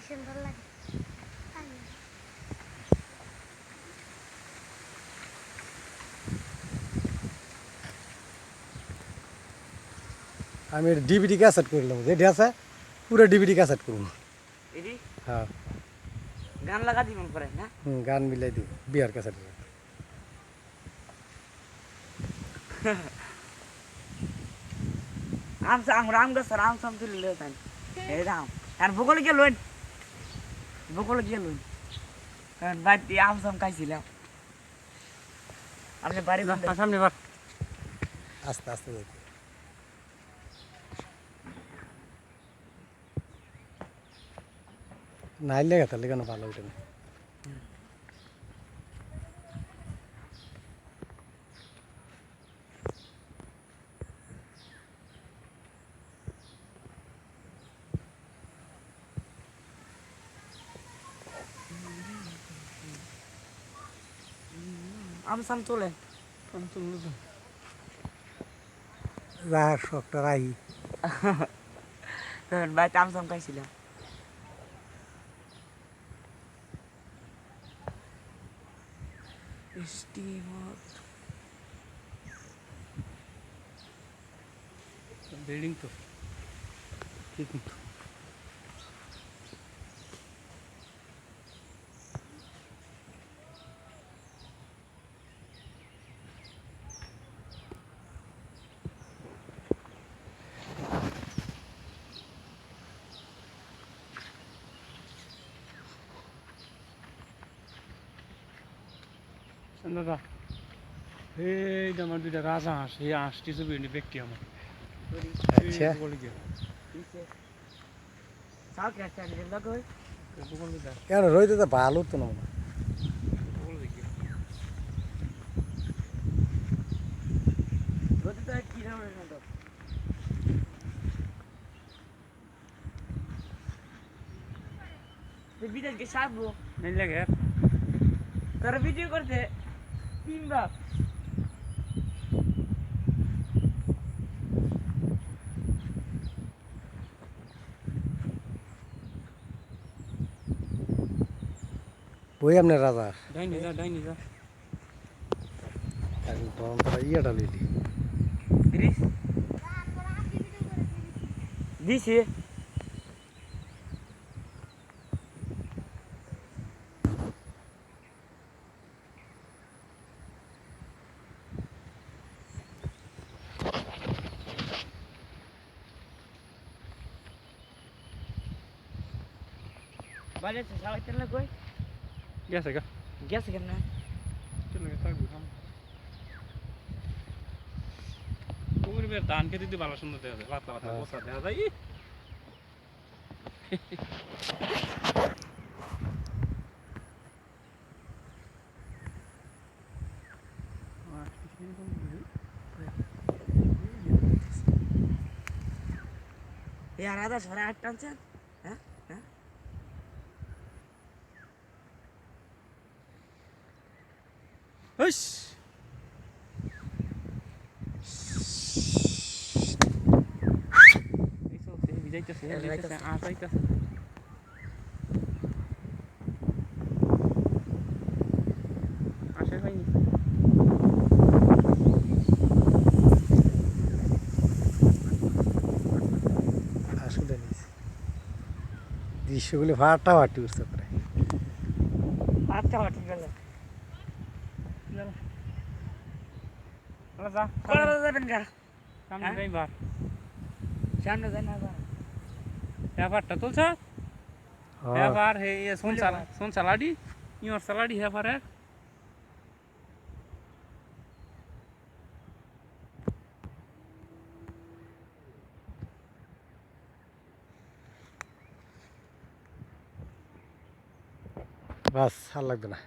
সুন্দর লাগে। আমি ডিভিডি ক্যাসেট করলাম, যেটি আছে পুরো ডিভিডি ক্যাসেট করবো। হ্যাঁ, গান লাগা দিবেন পরে না? গান মিলাই দিব বিয়ার ক্যাসেট। আম গাছ আম সাম তুলে লে তাই এই দাম আর বকলে গিয়ে লইন কারণ বাড়িতে আম সাম খাইছিলাম আপনি বাড়ি সামনে বার আস্তে আস্তে যাইতে নাইলে গেছে কেন ভালো ওইটা না। আম সাম তোলে রাহার শখটা রাহি। কারণ বাড়িতে আম সাম খাইছিলাম বিল্ডিং তো ঠিক মতো দাদা এই আমার দুইটা রাজা হাঁস, এই হাঁসটি ছবি ব্যক্তি আমার আচ্ছা, কেন রইতে তো ভালো তো না। বিদেশ কে সাবো नहीं लगे यार তোর ভিডিও করতে তিনবার ওই আপনার রাজা डाइनी जा একদম তারা ইয়েটা লিলি দিছি বাজে সবাই তেলে কই गैस है क्या গেছে কেন चलो ये तक हम पूरी बेर धान के दीदी बाला सुंदर दे दे बात बात बोसा दे दे ई यार आधा साढ़े 8 टन से हैं हैं हश ऐसा से विजयते से आ जाइते आशे হয়নি আসলে দৃশ্যগুলি ফাটাফাটি উঠতে পারে। আচ্ছা ঠিক আছে चलो जा কোলা যাবেন গা सामने जाई बार সামনে যাই না व्यापारটা তুলছ व्यापार है ये सोन सलाडी योर सलाडी है पर है বাস আর লাগবে না।